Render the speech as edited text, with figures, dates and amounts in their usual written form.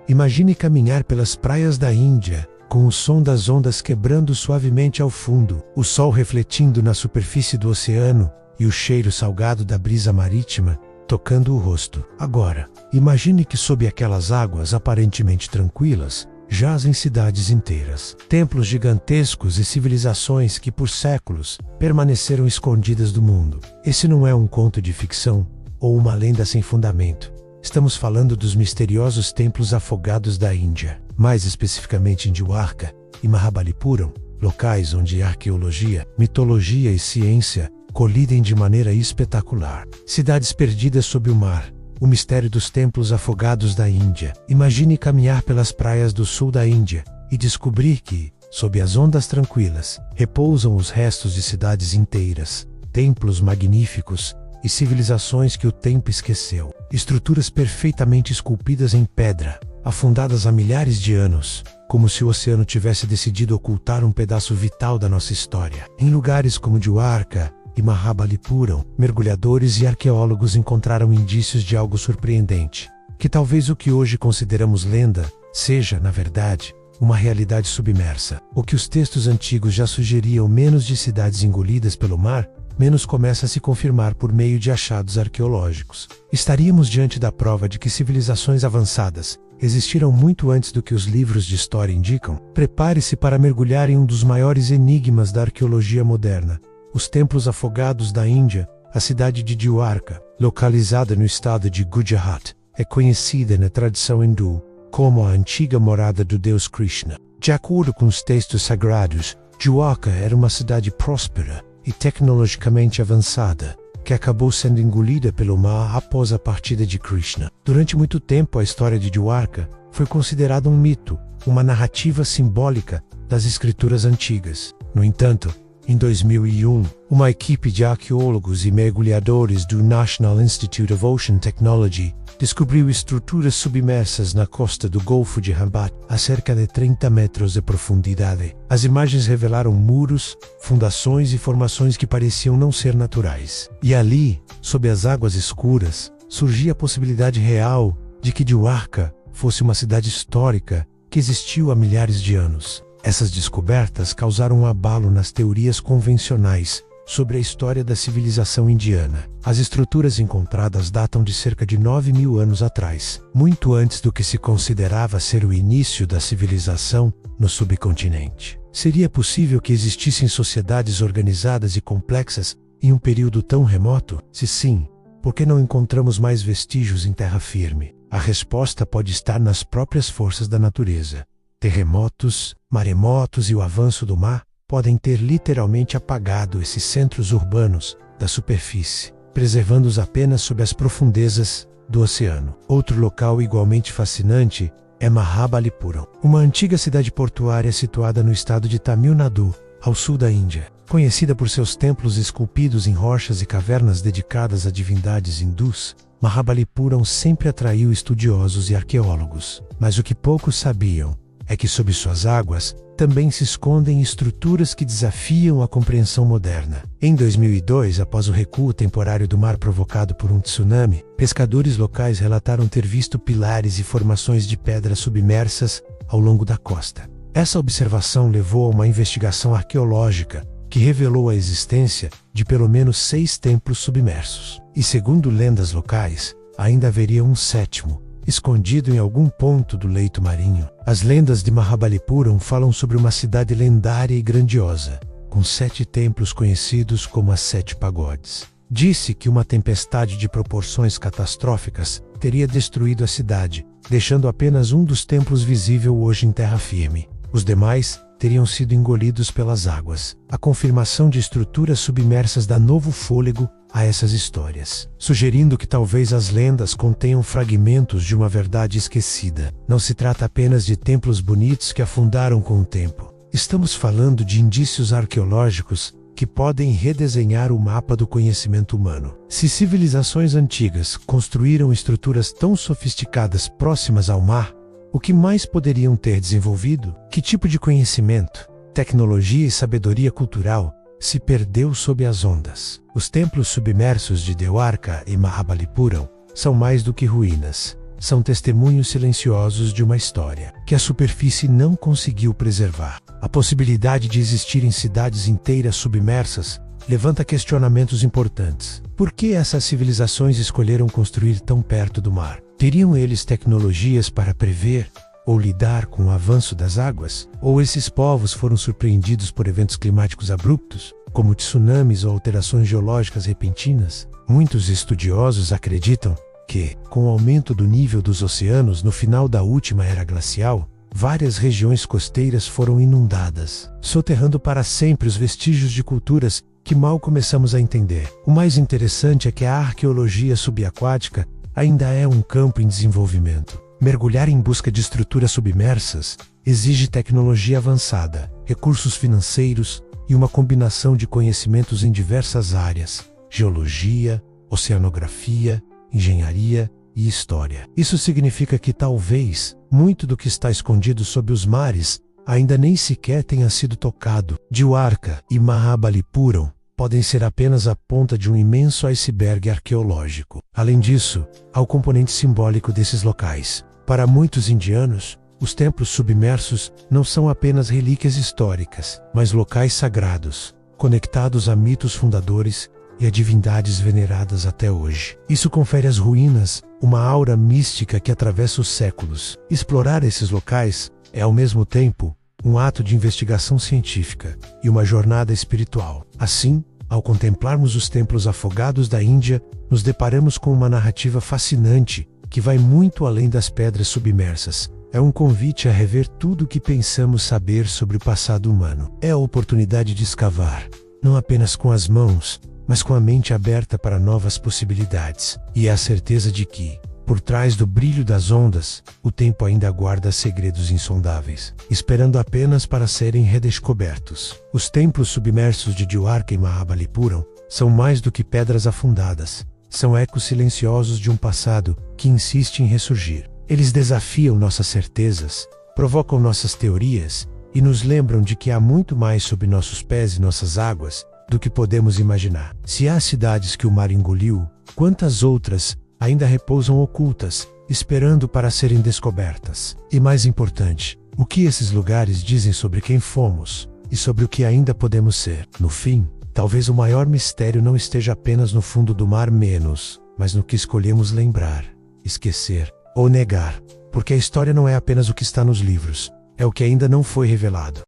Imagine caminhar pelas praias da Índia, com o som das ondas quebrando suavemente ao fundo, o sol refletindo na superfície do oceano e o cheiro salgado da brisa marítima tocando o rosto. Agora, imagine que sob aquelas águas aparentemente tranquilas, jazem cidades inteiras, templos gigantescos e civilizações que por séculos permaneceram escondidas do mundo. Esse não é um conto de ficção ou uma lenda sem fundamento. Estamos falando dos misteriosos templos afogados da Índia, mais especificamente em Dwarka e Mahabalipuram, locais onde arqueologia, mitologia e ciência colidem de maneira espetacular. Cidades perdidas sob o mar, o mistério dos templos afogados da Índia. Imagine caminhar pelas praias do sul da Índia e descobrir que, sob as ondas tranquilas, repousam os restos de cidades inteiras, templos magníficos e civilizações que o tempo esqueceu. Estruturas perfeitamente esculpidas em pedra, afundadas há milhares de anos, como se o oceano tivesse decidido ocultar um pedaço vital da nossa história. Em lugares como Dwarka e Mahabalipuram, mergulhadores e arqueólogos encontraram indícios de algo surpreendente, que talvez o que hoje consideramos lenda seja, na verdade, uma realidade submersa. O que os textos antigos já sugeriam menos de cidades engolidas pelo mar, menos começa a se confirmar por meio de achados arqueológicos. Estaríamos diante da prova de que civilizações avançadas existiram muito antes do que os livros de história indicam. Prepare-se para mergulhar em um dos maiores enigmas da arqueologia moderna: os templos afogados da Índia. A cidade de Dwarka, localizada no estado de Gujarat, é conhecida na tradição hindu como a antiga morada do deus Krishna. De acordo com os textos sagrados, Dwarka era uma cidade próspera e tecnologicamente avançada, que acabou sendo engolida pelo mar após a partida de Krishna. Durante muito tempo, a história de Dwarka foi considerada um mito, uma narrativa simbólica das escrituras antigas. No entanto, em 2001, uma equipe de arqueólogos e mergulhadores do National Institute of Ocean Technology descobriu estruturas submersas na costa do Golfo de Hambat, a cerca de 30 metros de profundidade. As imagens revelaram muros, fundações e formações que pareciam não ser naturais. E ali, sob as águas escuras, surgia a possibilidade real de que Dwarka fosse uma cidade histórica que existiu há milhares de anos. Essas descobertas causaram um abalo nas teorias convencionais sobre a história da civilização indiana. As estruturas encontradas datam de cerca de 9.000 anos atrás, muito antes do que se considerava ser o início da civilização no subcontinente. Seria possível que existissem sociedades organizadas e complexas em um período tão remoto? Se sim, por que não encontramos mais vestígios em terra firme? A resposta pode estar nas próprias forças da natureza. Terremotos, maremotos e o avanço do mar podem ter literalmente apagado esses centros urbanos da superfície, preservando-os apenas sob as profundezas do oceano. Outro local igualmente fascinante é Mahabalipuram, uma antiga cidade portuária situada no estado de Tamil Nadu, ao sul da Índia. Conhecida por seus templos esculpidos em rochas e cavernas dedicadas a divindades hindus, Mahabalipuram sempre atraiu estudiosos e arqueólogos. Mas o que poucos sabiam é que sob suas águas também se escondem estruturas que desafiam a compreensão moderna. Em 2002, após o recuo temporário do mar provocado por um tsunami, pescadores locais relataram ter visto pilares e formações de pedra submersas ao longo da costa. Essa observação levou a uma investigação arqueológica que revelou a existência de pelo menos 6 templos submersos. E segundo lendas locais, ainda haveria um sétimo, escondido em algum ponto do leito marinho. As lendas de Mahabalipuram falam sobre uma cidade lendária e grandiosa, com 7 templos conhecidos como as 7 pagodes. Disse que uma tempestade de proporções catastróficas teria destruído a cidade, deixando apenas um dos templos visível hoje em terra firme. Os demais teriam sido engolidos pelas águas. A confirmação de estruturas submersas dá novo fôlego a essas histórias, sugerindo que talvez as lendas contenham fragmentos de uma verdade esquecida. Não se trata apenas de templos bonitos que afundaram com o tempo. Estamos falando de indícios arqueológicos que podem redesenhar o mapa do conhecimento humano. Se civilizações antigas construíram estruturas tão sofisticadas próximas ao mar, o que mais poderiam ter desenvolvido? Que tipo de conhecimento, tecnologia e sabedoria cultural se perdeu sob as ondas? Os templos submersos de Dwarka e Mahabalipuram são mais do que ruínas. são testemunhos silenciosos de uma história que a superfície não conseguiu preservar. A possibilidade de existirem cidades inteiras submersas levanta questionamentos importantes. Por que essas civilizações escolheram construir tão perto do mar? Teriam eles tecnologias para prever ou lidar com o avanço das águas? Ou esses povos foram surpreendidos por eventos climáticos abruptos, como tsunamis ou alterações geológicas repentinas? Muitos estudiosos acreditam que, com o aumento do nível dos oceanos no final da última era glacial, várias regiões costeiras foram inundadas, soterrando para sempre os vestígios de culturas que mal começamos a entender. O mais interessante é que a arqueologia subaquática ainda é um campo em desenvolvimento. Mergulhar em busca de estruturas submersas exige tecnologia avançada, recursos financeiros e uma combinação de conhecimentos em diversas áreas: geologia, oceanografia, engenharia e história. Isso significa que talvez muito do que está escondido sob os mares ainda nem sequer tenha sido tocado. Dwarka e Mahabalipuram podem ser apenas a ponta de um imenso iceberg arqueológico. Além disso, há o componente simbólico desses locais. Para muitos indianos, os templos submersos não são apenas relíquias históricas, mas locais sagrados, conectados a mitos fundadores e a divindades veneradas até hoje. Isso confere às ruínas uma aura mística que atravessa os séculos. Explorar esses locais é, ao mesmo tempo, um ato de investigação científica e uma jornada espiritual. Assim, ao contemplarmos os templos afogados da Índia, nos deparamos com uma narrativa fascinante que vai muito além das pedras submersas. É um convite a rever tudo o que pensamos saber sobre o passado humano. É a oportunidade de escavar, não apenas com as mãos, mas com a mente aberta para novas possibilidades. E é a certeza de que, por trás do brilho das ondas, o tempo ainda guarda segredos insondáveis, esperando apenas para serem redescobertos. Os templos submersos de Dwarka e Mahabalipuram são mais do que pedras afundadas. São ecos silenciosos de um passado que insiste em ressurgir. Eles desafiam nossas certezas, provocam nossas teorias e nos lembram de que há muito mais sob nossos pés e nossas águas do que podemos imaginar. Se há cidades que o mar engoliu, quantas outras ainda repousam ocultas, esperando para serem descobertas? E mais importante, o que esses lugares dizem sobre quem fomos e sobre o que ainda podemos ser? No fim, talvez o maior mistério não esteja apenas no fundo do mar menos, mas no que escolhemos lembrar, esquecer ou negar, porque a história não é apenas o que está nos livros, é o que ainda não foi revelado.